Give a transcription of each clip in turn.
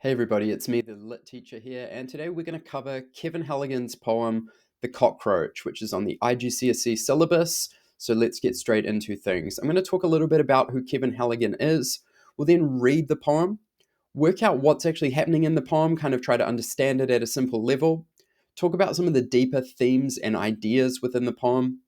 Hey everybody, it's me, the lit teacher here, and today we're going to cover Kevin Halligan's poem, The Cockroach, which is on the IGCSE syllabus. So let's get straight into things. I'm going to talk a little bit about who Kevin Halligan is. We'll then read the poem, work out what's actually happening in the poem, kind of try to understand it at a simple level, talk about some of the deeper themes and ideas within the poem.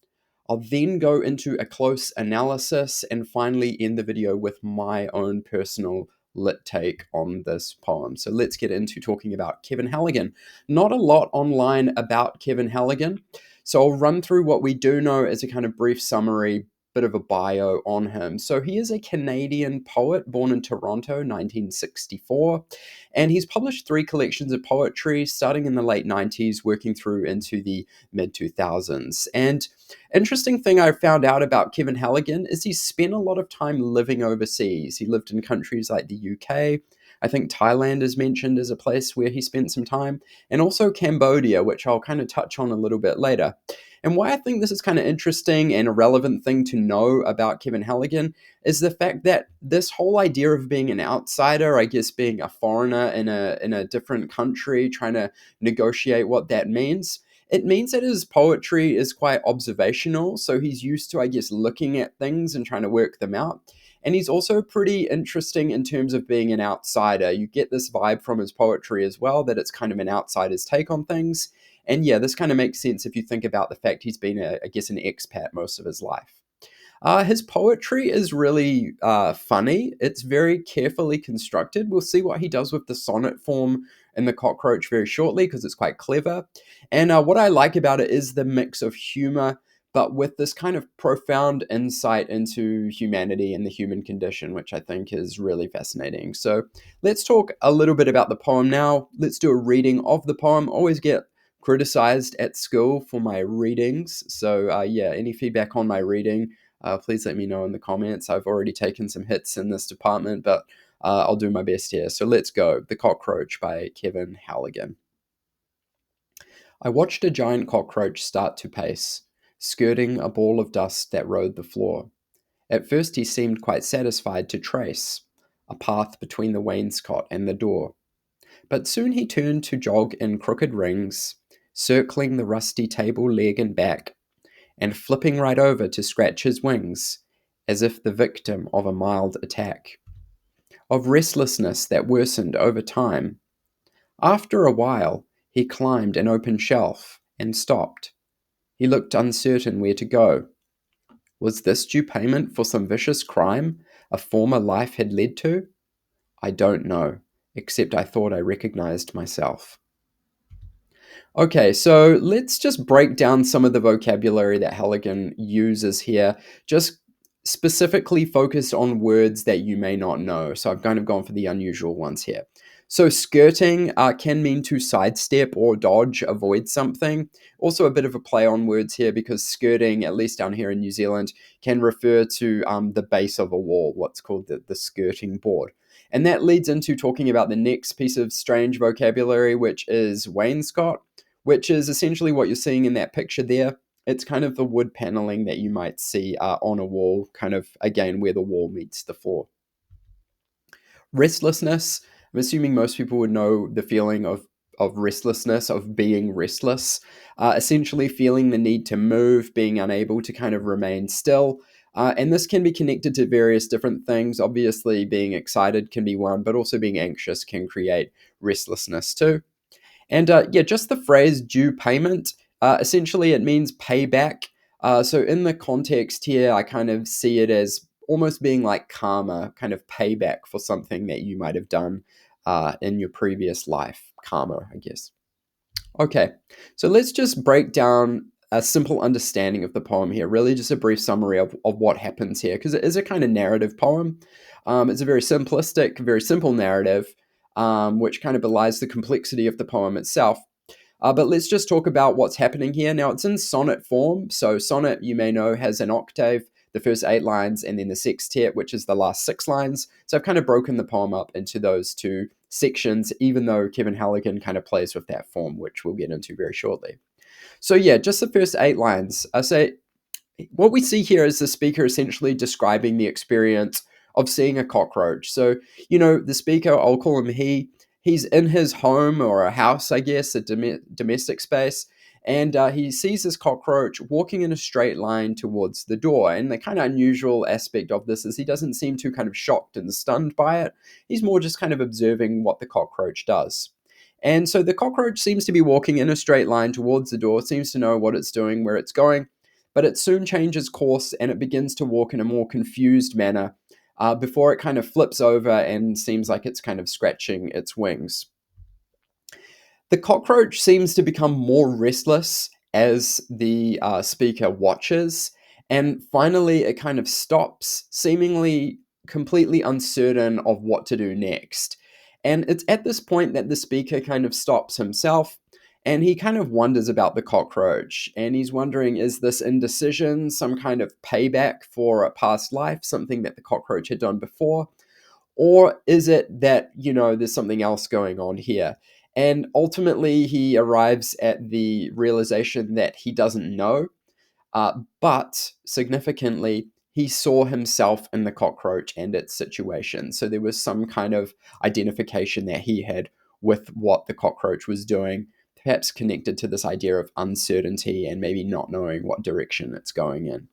I'll then go into a close analysis and finally end the video with my own personal lit take on this poem. So let's get into talking about Kevin Halligan. Not a lot online about Kevin Halligan. So I'll run through what we do know as a kind of brief summary, bit of a bio on him. So he is a Canadian poet born in Toronto, 1964, and he's published 3 collections of poetry starting in the late 90s, working through into the mid 2000s. And interesting thing I found out about Kevin Halligan is he spent a lot of time living overseas. He lived in countries like the UK. I think Thailand is mentioned as a place where he spent some time, and also Cambodia, which I'll kind of touch on a little bit later. And why I think this is kind of interesting and a relevant thing to know about Kevin Halligan is the fact that this whole idea of being an outsider, I guess being a foreigner in a different country, trying to negotiate what that means, it means that his poetry is quite observational. So he's used to, I guess, looking at things and trying to work them out. And he's also pretty interesting in terms of being an outsider. You get this vibe from his poetry as well, that it's kind of an outsider's take on things. And yeah, this kind of makes sense if you think about the fact he's been, I guess, an expat most of his life. His poetry is really funny. It's very carefully constructed. We'll see what he does with the sonnet form in The Cockroach very shortly because it's quite clever. And what I like about it is the mix of humor, but with this kind of profound insight into humanity and the human condition, which I think is really fascinating. So let's talk a little bit about the poem now. Let's do a reading of the poem. Always get criticized at school for my readings. So yeah, any feedback on my reading, please let me know in the comments. I've already taken some hits in this department, but I'll do my best here. So let's go. The Cockroach by Kevin Halligan. I watched a giant cockroach start to pace, skirting a ball of dust that rode the floor. At first he seemed quite satisfied to trace a path between the wainscot and the door. But soon he turned to jog in crooked rings, circling the rusty table leg and back, and flipping right over to scratch his wings, as if the victim of a mild attack, of restlessness that worsened over time. After a while, he climbed an open shelf and stopped. He looked uncertain where to go. Was this due payment for some vicious crime a former life had led to? I don't know, except I thought I recognized myself. Okay, so let's just break down some of the vocabulary that Halligan uses here, just specifically focused on words that you may not know. So I've kind of gone for the unusual ones here. So skirting can mean to sidestep or dodge, avoid something. Also a bit of a play on words here because skirting, at least down here in New Zealand, can refer to the base of a wall, what's called the skirting board. And that leads into talking about the next piece of strange vocabulary, which is wainscot, which is essentially what you're seeing in that picture there. It's kind of the wood paneling that you might see on a wall, kind of, again, where the wall meets the floor. Restlessness, I'm assuming most people would know the feeling of restlessness, of being restless, essentially feeling the need to move, being unable to kind of remain still. And this can be connected to various different things. Obviously, being excited can be one, but also being anxious can create restlessness too. And yeah, just the phrase due payment, essentially it means payback. So in the context here, I kind of see it as almost being like karma, kind of payback for something that you might have done in your previous life. Karma, I guess. Okay, so let's just break down a simple understanding of the poem here, really just a brief summary of what happens here, because it is a kind of narrative poem. It's a very simplistic, very simple narrative, which kind of belies the complexity of the poem itself. But let's just talk about what's happening here. Now, it's in sonnet form. So sonnet, you may know, has an octave, the first 8 lines, and then the sextet, which is the last 6 lines. So I've kind of broken the poem up into those 2 sections, even though Kevin Halligan kind of plays with that form, which we'll get into very shortly. So yeah, just the first 8 lines. I say what we see here is the speaker essentially describing the experience of seeing a cockroach. So, the speaker, I'll call him he. He's in his home or a house, I guess, a domestic space, and he sees this cockroach walking in a straight line towards the door. And the kind of unusual aspect of this is he doesn't seem too kind of shocked and stunned by it. He's more just kind of observing what the cockroach does. And so the cockroach seems to be walking in a straight line towards the door, seems to know what it's doing, where it's going, but it soon changes course and it begins to walk in a more confused manner before it kind of flips over and seems like it's kind of scratching its wings. The cockroach seems to become more restless as the speaker watches, and finally it kind of stops, seemingly completely uncertain of what to do next. And it's at this point that the speaker kind of stops himself and he kind of wonders about the cockroach. And he's wondering, is this indecision some kind of payback for a past life, something that the cockroach had done before? Or is it that, there's something else going on here? And ultimately, he arrives at the realization that he doesn't know, but significantly, he saw himself in the cockroach and its situation. So there was some kind of identification that he had with what the cockroach was doing, perhaps connected to this idea of uncertainty and maybe not knowing what direction it's going in.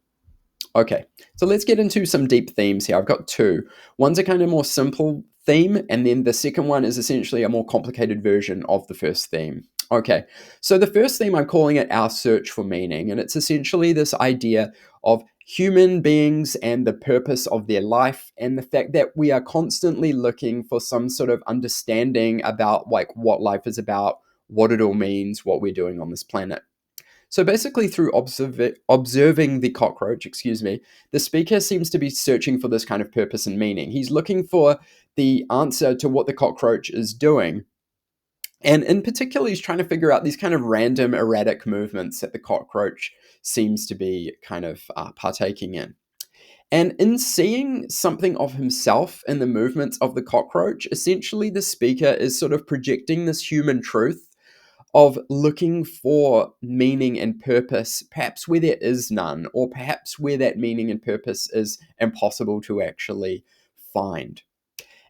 Okay, so let's get into some deep themes here. I've got two. One's a kind of more simple theme, and then the second one is essentially a more complicated version of the first theme. Okay, so the first theme, I'm calling it Our Search for Meaning, and it's essentially this idea of human beings and the purpose of their life, and the fact that we are constantly looking for some sort of understanding about like what life is about, what it all means, what we're doing on this planet. So basically, through observing the cockroach, the speaker seems to be searching for this kind of purpose and meaning. He's looking for the answer to what the cockroach is doing. And in particular, he's trying to figure out these kind of random, erratic movements that the cockroach seems to be kind of partaking in. And in seeing something of himself in the movements of the cockroach, essentially the speaker is sort of projecting this human truth of looking for meaning and purpose, perhaps where there is none, or perhaps where that meaning and purpose is impossible to actually find.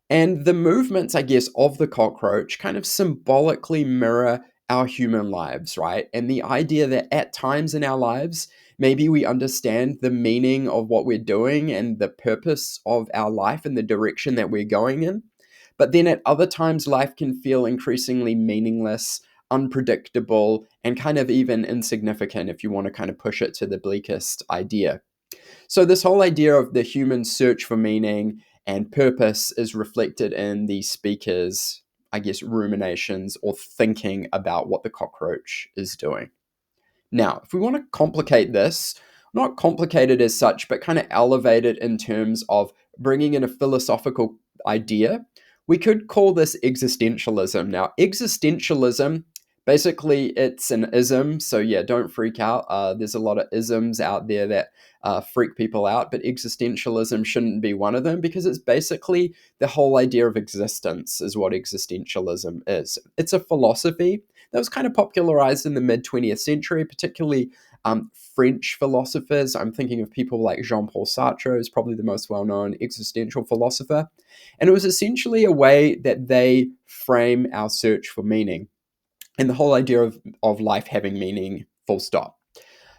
And the movements, I guess, of the cockroach kind of symbolically mirror our human lives, right? And the idea that at times in our lives, maybe we understand the meaning of what we're doing and the purpose of our life and the direction that we're going in. But then at other times, life can feel increasingly meaningless, unpredictable, and kind of even insignificant if you want to kind of push it to the bleakest idea. So, this whole idea of the human search for meaning and purpose is reflected in the speaker's, I guess, ruminations or thinking about what the cockroach is doing. Now, if we want to complicate this, not complicate it as such, but kind of elevate it in terms of bringing in a philosophical idea, we could call this existentialism. Now, existentialism, basically, it's an ism. So, yeah, don't freak out. There's a lot of isms out there that freak people out, but existentialism shouldn't be one of them because it's basically the whole idea of existence, is what existentialism is. It's a philosophy that was kind of popularized in the mid 20th century, particularly French philosophers. I'm thinking of people like Jean-Paul Sartre, is probably the most well-known existential philosopher. And it was essentially a way that they frame our search for meaning and the whole idea of life having meaning, full stop.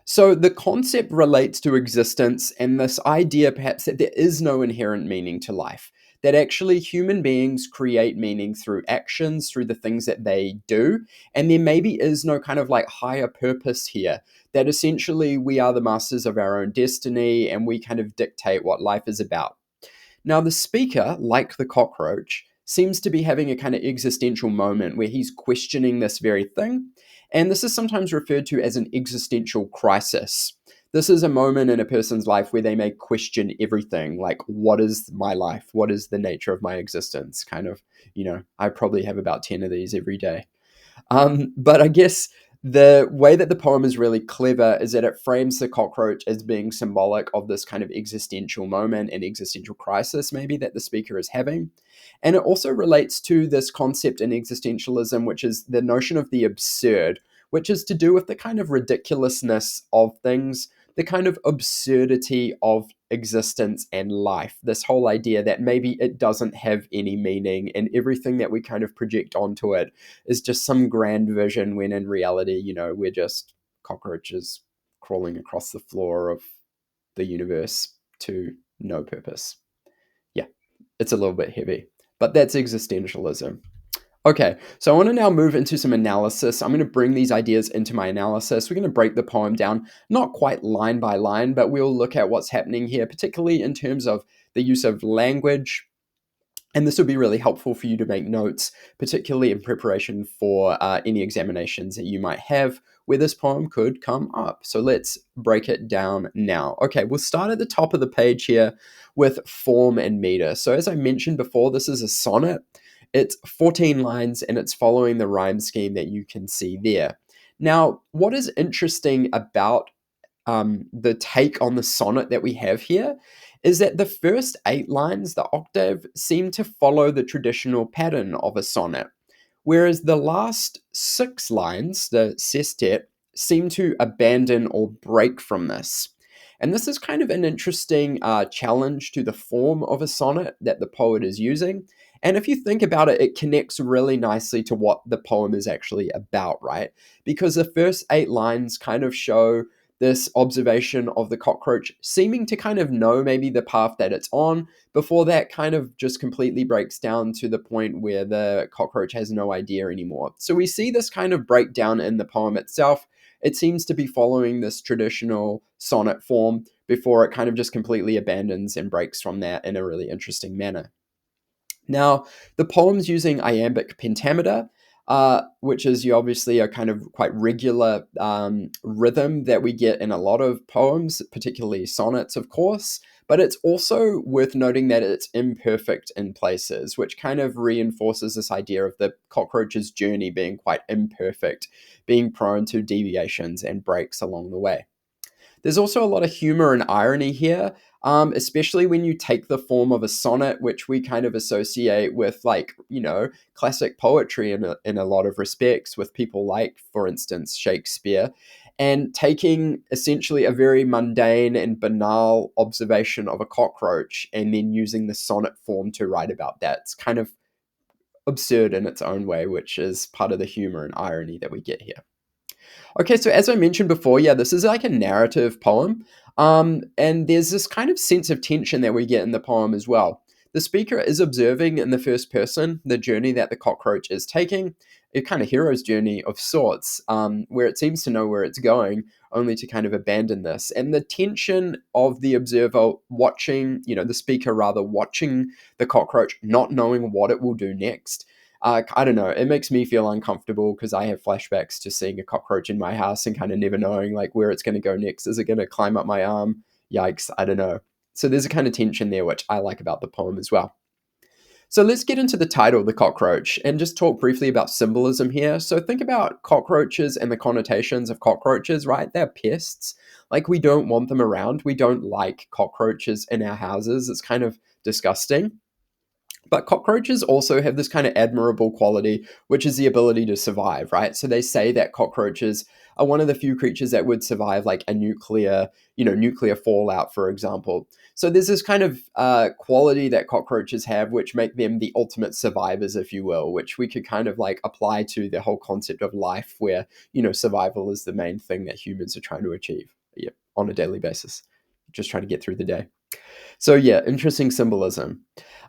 So the concept relates to existence and this idea perhaps that there is no inherent meaning to life, that actually human beings create meaning through actions, through the things that they do, and there maybe is no kind of like higher purpose here, that essentially we are the masters of our own destiny and we kind of dictate what life is about. Now, the speaker, like the cockroach, seems to be having a kind of existential moment where he's questioning this very thing. And this is sometimes referred to as an existential crisis. This is a moment in a person's life where they may question everything, like, what is my life? What is the nature of my existence? Kind of, I probably have about 10 of these every day. But I guess the way that the poem is really clever is that it frames the cockroach as being symbolic of this kind of existential moment and existential crisis, maybe, that the speaker is having. And it also relates to this concept in existentialism, which is the notion of the absurd, which is to do with the kind of ridiculousness of things, the kind of absurdity of existence and life. This whole idea that maybe it doesn't have any meaning and everything that we kind of project onto it is just some grand vision when in reality, we're just cockroaches crawling across the floor of the universe to no purpose. Yeah, it's a little bit heavy, but that's existentialism. Okay, so I want to now move into some analysis. I'm going to bring these ideas into my analysis. We're going to break the poem down, not quite line by line, but we'll look at what's happening here, particularly in terms of the use of language. And this will be really helpful for you to make notes, particularly in preparation for any examinations that you might have where this poem could come up. So let's break it down now. Okay, we'll start at the top of the page here with form and meter. So as I mentioned before, this is a sonnet. It's 14 lines and it's following the rhyme scheme that you can see there. Now, what is interesting about the take on the sonnet that we have here is that the first 8 lines, the octave, seem to follow the traditional pattern of a sonnet, whereas the last 6 lines, the sestet, seem to abandon or break from this. And this is kind of an interesting challenge to the form of a sonnet that the poet is using. And if you think about it, it connects really nicely to what the poem is actually about, right? Because the first 8 lines kind of show this observation of the cockroach seeming to kind of know maybe the path that it's on before that kind of just completely breaks down to the point where the cockroach has no idea anymore. So we see this kind of breakdown in the poem itself. It seems to be following this traditional sonnet form before it kind of just completely abandons and breaks from that in a really interesting manner. Now, the poem's using iambic pentameter, which is obviously a kind of quite regular rhythm that we get in a lot of poems, particularly sonnets, of course. But it's also worth noting that it's imperfect in places, which kind of reinforces this idea of the cockroach's journey being quite imperfect, being prone to deviations and breaks along the way. There's also a lot of humor and irony here, especially when you take the form of a sonnet, which we kind of associate with, like, classic poetry in a lot of respects, with people like, for instance, Shakespeare, and taking essentially a very mundane and banal observation of a cockroach and then using the sonnet form to write about that. It's kind of absurd in its own way, which is part of the humor and irony that we get here. Okay, so as I mentioned before, yeah, this is like a narrative poem. And there's this kind of sense of tension that we get in the poem as well. The speaker is observing in the first person the journey that the cockroach is taking, a kind of hero's journey of sorts, where it seems to know where it's going, only to kind of abandon this. And the tension of the observer watching, the speaker rather, watching the cockroach, not knowing what it will do next. I don't know. It makes me feel uncomfortable because I have flashbacks to seeing a cockroach in my house and kind of never knowing like where it's going to go next. Is it going to climb up my arm? Yikes. I don't know. So there's a kind of tension there, which I like about the poem as well. So let's get into the title, The Cockroach, and just talk briefly about symbolism here. So think about cockroaches and the connotations of cockroaches, right? They're pests. Like, we don't want them around. We don't like cockroaches in our houses. It's kind of disgusting. But cockroaches also have this kind of admirable quality, which is the ability to survive, right? So they say that cockroaches are one of the few creatures that would survive like a nuclear fallout, for example. So there's this kind of quality that cockroaches have, which make them the ultimate survivors, if you will, which we could kind of like apply to the whole concept of life, where, survival is the main thing that humans are trying to achieve, on a daily basis, just trying to get through the day. So yeah, interesting symbolism.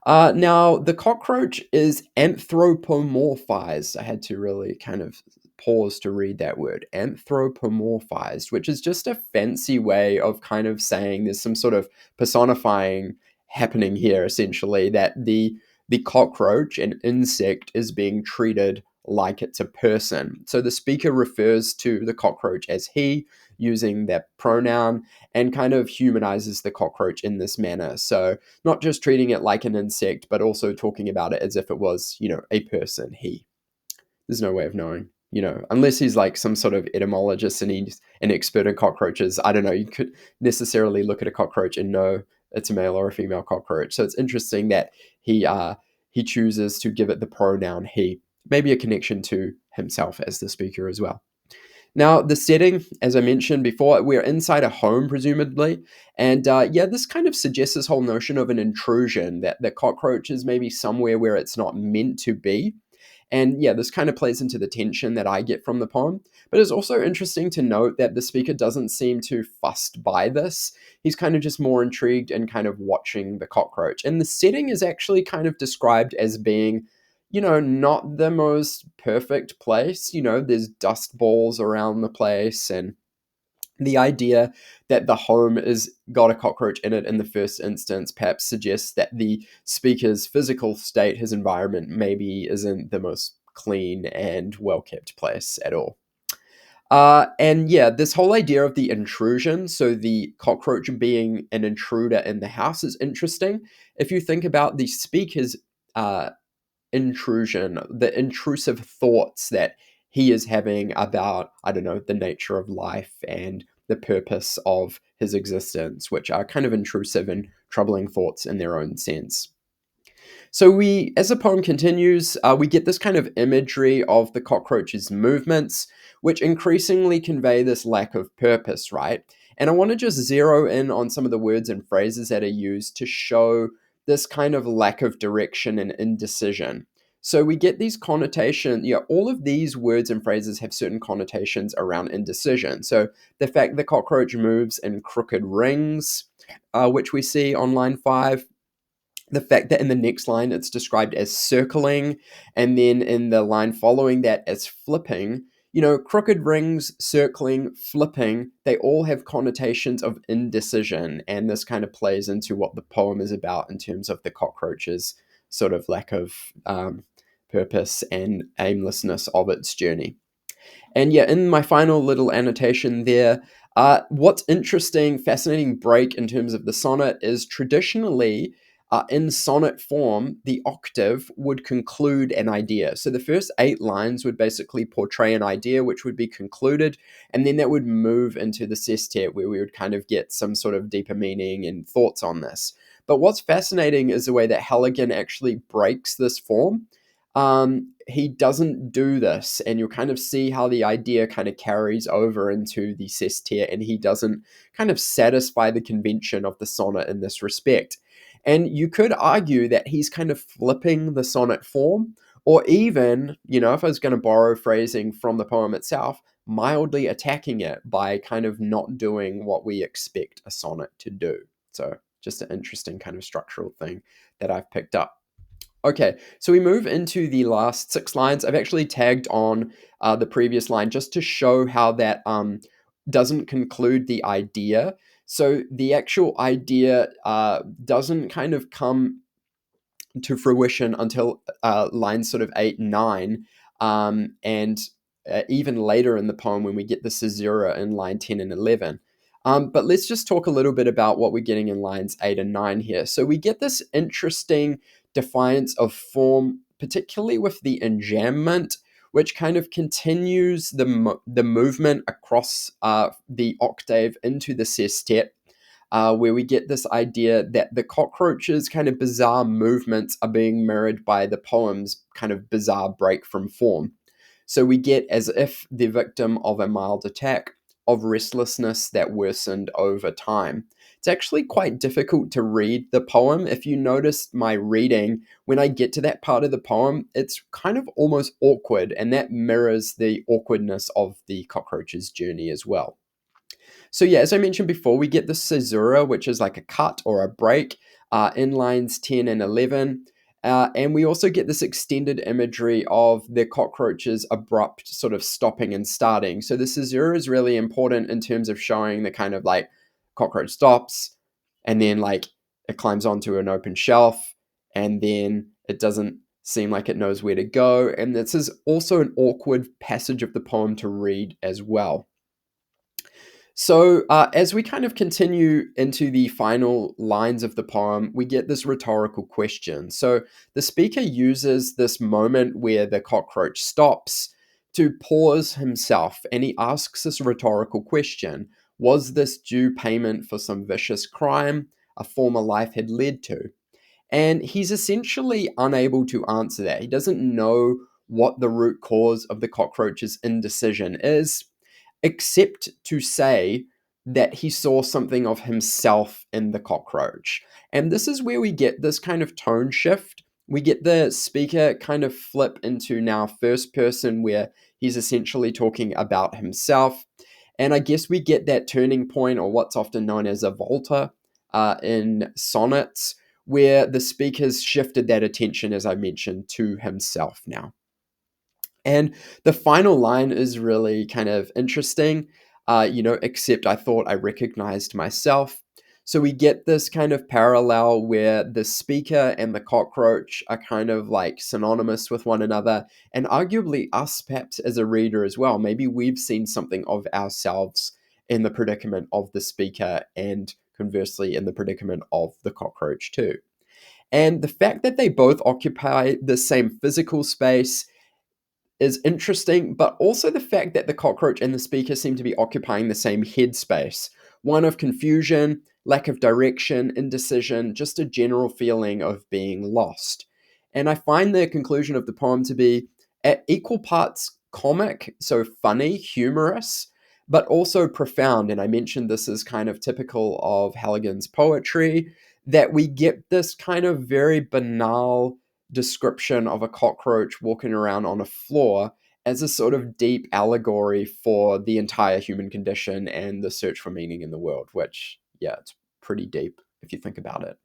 Now, the cockroach is anthropomorphized. I had to really kind of pause to read that word, anthropomorphized, which is just a fancy way of kind of saying there's some sort of personifying happening here, essentially, that the cockroach, an insect, is being treated like it's a person. So the speaker refers to the cockroach as he, using that pronoun, and kind of humanizes the cockroach in this manner. So not just treating it like an insect, but also talking about it as if it was, a person, he. There's no way of knowing, unless he's like some sort of etymologist and he's an expert in cockroaches. I don't know. You could necessarily look at a cockroach and know it's a male or a female cockroach. So it's interesting that he chooses to give it the pronoun he. Maybe a connection to himself as the speaker as well. Now, the setting, as I mentioned before, we're inside a home, presumably. And yeah, this kind of suggests this whole notion of an intrusion, that the cockroach is maybe somewhere where it's not meant to be. And yeah, this kind of plays into the tension that I get from the poem. But it's also interesting to note that the speaker doesn't seem too fussed by this. He's kind of just more intrigued and kind of watching the cockroach. And the setting is actually kind of described as being, not the most perfect place. There's dust balls around the place, and the idea that the home is got a cockroach in it in the first instance perhaps suggests that the speaker's physical state, his environment, maybe isn't the most clean and well kept place at all. And yeah, this whole idea of the intrusion, so the cockroach being an intruder in the house, is interesting. If you think about the speaker's uh, intrusion, the intrusive thoughts that he is having about, I don't know, the nature of life and the purpose of his existence, which are kind of intrusive and troubling thoughts in their own sense. So as the poem continues, we get this kind of imagery of the cockroach's movements, which increasingly convey this lack of purpose, right? And I want to just zero in on some of the words and phrases that are used to show this kind of lack of direction and indecision. So we get these connotations, all of these words and phrases have certain connotations around indecision. So the fact the cockroach moves in crooked rings, which we see on line 5, the fact that in the next line it's described as circling, and then in the line following that as flipping. Crooked rings, circling, flipping, they all have connotations of indecision, and this kind of plays into what the poem is about in terms of the cockroach's sort of lack of purpose and aimlessness of its journey. And yeah, in my final little annotation there, what's interesting, fascinating break in terms of the sonnet is traditionally in sonnet form, the octave would conclude an idea. So the first 8 lines would basically portray an idea which would be concluded, and then that would move into the sestet where we would kind of get some sort of deeper meaning and thoughts on this. But what's fascinating is the way that Halligan actually breaks this form. He doesn't do this, and you'll kind of see how the idea kind of carries over into the sestet, and he doesn't kind of satisfy the convention of the sonnet in this respect. And you could argue that he's kind of flipping the sonnet form, or even, if I was going to borrow phrasing from the poem itself, mildly attacking it by kind of not doing what we expect a sonnet to do. So just an interesting kind of structural thing that I've picked up. Okay, so we move into the last 6 lines. I've actually tagged on the previous line just to show how that doesn't conclude the idea. So the actual idea doesn't kind of come to fruition until lines sort of 8 and 9, and even later in the poem when we get the caesura in line 10 and 11. But let's just talk a little bit about what we're getting in lines 8 and 9 here. So we get this interesting defiance of form, particularly with the enjambment, which kind of continues the movement across the octave into the sestet, where we get this idea that the cockroach's kind of bizarre movements are being mirrored by the poem's kind of bizarre break from form. So we get as if the victim of a mild attack, of restlessness that worsened over time. It's actually quite difficult to read the poem. If you noticed my reading, when I get to that part of the poem, it's kind of almost awkward, and that mirrors the awkwardness of the cockroach's journey as well. So yeah, as I mentioned before, we get the caesura, which is like a cut or a break in lines 10 and 11. And we also get this extended imagery of the cockroach's abrupt sort of stopping and starting. So the caesura is really important in terms of showing the kind of like cockroach stops, and then like it climbs onto an open shelf, and then it doesn't seem like it knows where to go. And this is also an awkward passage of the poem to read as well. So, as we kind of continue into the final lines of the poem, we get this rhetorical question. So, the speaker uses this moment where the cockroach stops to pause himself, and he asks this rhetorical question: was this due payment for some vicious crime a former life had led to? And he's essentially unable to answer that. He doesn't know what the root cause of the cockroach's indecision is. except to say that he saw something of himself in the cockroach. And this is where we get this kind of tone shift. We get the speaker kind of flip into now first person, where he's essentially talking about himself. And I guess we get that turning point, or what's often known as a volta, in sonnets, where the speaker's shifted that attention, as I mentioned, to himself now. And the final line is really kind of interesting, except I thought I recognized myself. So we get this kind of parallel where the speaker and the cockroach are kind of like synonymous with one another, and arguably us, perhaps as a reader as well. Maybe we've seen something of ourselves in the predicament of the speaker, and conversely, in the predicament of the cockroach, too. And the fact that they both occupy the same physical space is interesting, but also the fact that the cockroach and the speaker seem to be occupying the same headspace, one of confusion, lack of direction, indecision, just a general feeling of being lost. And I find the conclusion of the poem to be at equal parts comic, so funny, humorous, but also profound. And I mentioned this is kind of typical of Halligan's poetry, that we get this kind of very banal description of a cockroach walking around on a floor as a sort of deep allegory for the entire human condition and the search for meaning in the world, which, yeah, it's pretty deep if you think about it.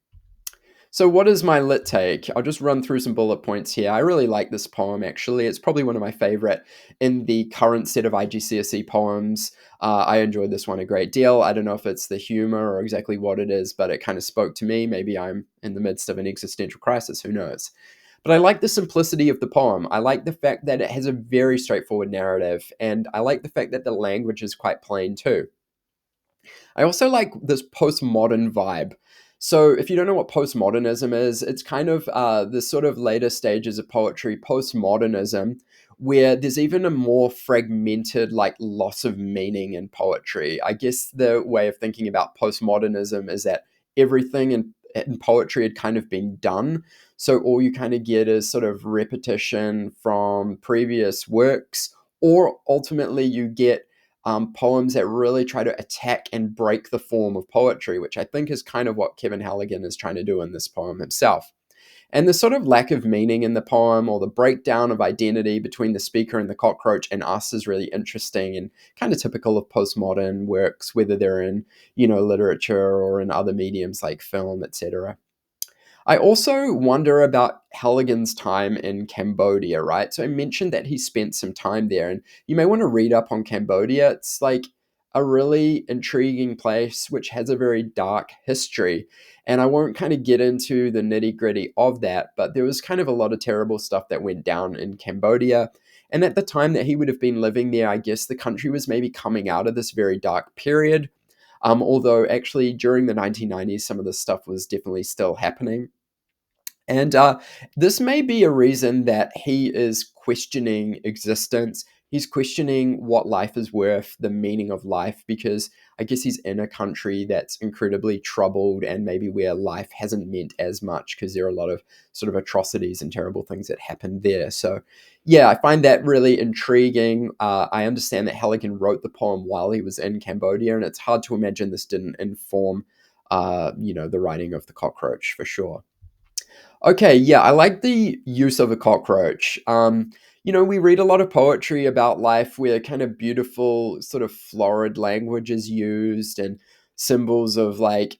So, what is my lit take? I'll just run through some bullet points here. I really like this poem, actually. It's probably one of my favorite in the current set of IGCSE poems. I enjoyed this one a great deal. I don't know if it's the humor or exactly what it is, but it kind of spoke to me. Maybe I'm in the midst of an existential crisis, who knows? But I like the simplicity of the poem. I like the fact that it has a very straightforward narrative, and I like the fact that the language is quite plain too. I also like this postmodern vibe. So, if you don't know what postmodernism is, it's kind of the sort of later stages of poetry, postmodernism, where there's even a more fragmented, like, loss of meaning in poetry. I guess the way of thinking about postmodernism is that everything in poetry had kind of been done. So, all you kind of get is sort of repetition from previous works, or ultimately you get poems that really try to attack and break the form of poetry, which I think is kind of what Kevin Halligan is trying to do in this poem himself. And the sort of lack of meaning in the poem, or the breakdown of identity between the speaker and the cockroach and us, is really interesting and kind of typical of postmodern works, whether they're in, literature or in other mediums like film, etc. I also wonder about Halligan's time in Cambodia, right? So I mentioned that he spent some time there, and you may want to read up on Cambodia. It's like a really intriguing place which has a very dark history. And I won't kind of get into the nitty gritty of that, but there was kind of a lot of terrible stuff that went down in Cambodia. And at the time that he would have been living there, I guess the country was maybe coming out of this very dark period. Although actually during the 1990s, some of this stuff was definitely still happening. And this may be a reason that he is questioning existence. He's questioning what life is worth, the meaning of life, because I guess he's in a country that's incredibly troubled, and maybe where life hasn't meant as much because there are a lot of sort of atrocities and terrible things that happen there. So, yeah, I find that really intriguing. I understand that Halligan wrote the poem while he was in Cambodia, and it's hard to imagine this didn't inform, the writing of The Cockroach for sure. Okay, yeah, I like the use of a cockroach. We read a lot of poetry about life where kind of beautiful, sort of florid language is used, and symbols of, like,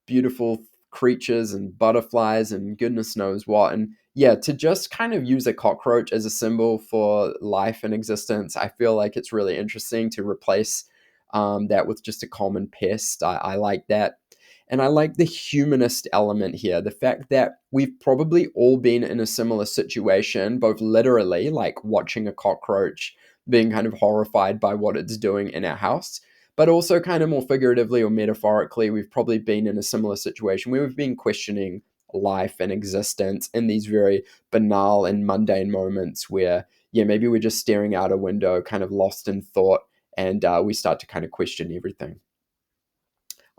beautiful creatures and butterflies and goodness knows what. And yeah, to just kind of use a cockroach as a symbol for life and existence, I feel like it's really interesting to replace that with just a common pest. I like that. And I like the humanist element here, the fact that we've probably all been in a similar situation, both literally, like watching a cockroach, being kind of horrified by what it's doing in our house, but also kind of more figuratively or metaphorically, we've probably been in a similar situation where we've been questioning life and existence in these very banal and mundane moments where, yeah, maybe we're just staring out a window, kind of lost in thought, and we start to kind of question everything.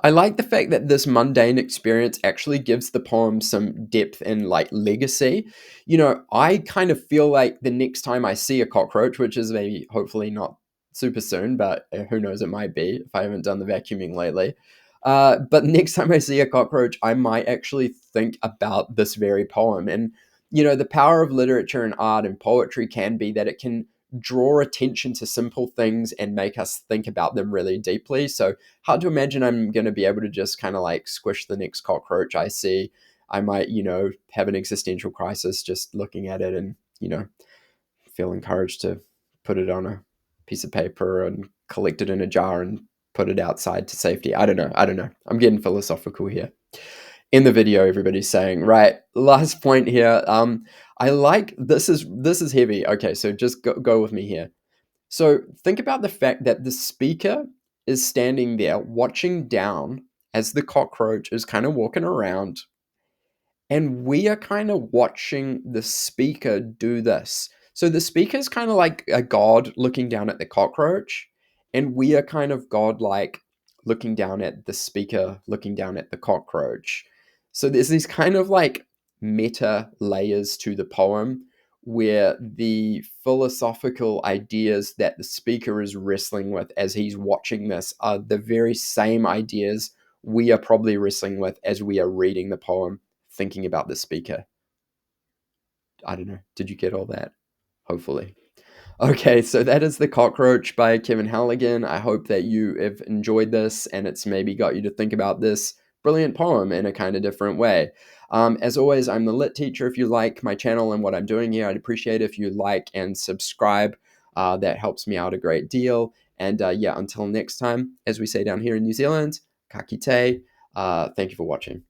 I like the fact that this mundane experience actually gives the poem some depth and, like, legacy. I kind of feel like the next time I see a cockroach, which is maybe hopefully not super soon, but who knows, it might be if I haven't done the vacuuming lately. But next time I see a cockroach, I might actually think about this very poem. And, the power of literature and art and poetry can be that it can draw attention to simple things and make us think about them really deeply. So, hard to imagine I'm going to be able to just kind of like squish the next cockroach I see. I might, have an existential crisis just looking at it and, feel encouraged to put it on a piece of paper and collect it in a jar and put it outside to safety. I don't know. I'm getting philosophical here. In the video, everybody's saying, right, last point here. I like this is heavy. Okay, so just go with me here. So think about the fact that the speaker is standing there watching down as the cockroach is kind of walking around, and we are kind of watching the speaker do this. So the speaker is kind of like a god looking down at the cockroach, and we are kind of god-like looking down at the speaker, looking down at the cockroach. So there's these kind of like meta layers to the poem where the philosophical ideas that the speaker is wrestling with as he's watching this are the very same ideas we are probably wrestling with as we are reading the poem, thinking about the speaker. I don't know. Did you get all that? Hopefully. Okay, so that is The Cockroach by Kevin Halligan. I hope that you have enjoyed this and it's maybe got you to think about this brilliant poem in a kind of different way. As always, I'm the lit teacher. If you like my channel and what I'm doing here, I'd appreciate if you like and subscribe. That helps me out a great deal. And yeah, until next time, as we say down here in New Zealand, ka kite. Thank you for watching.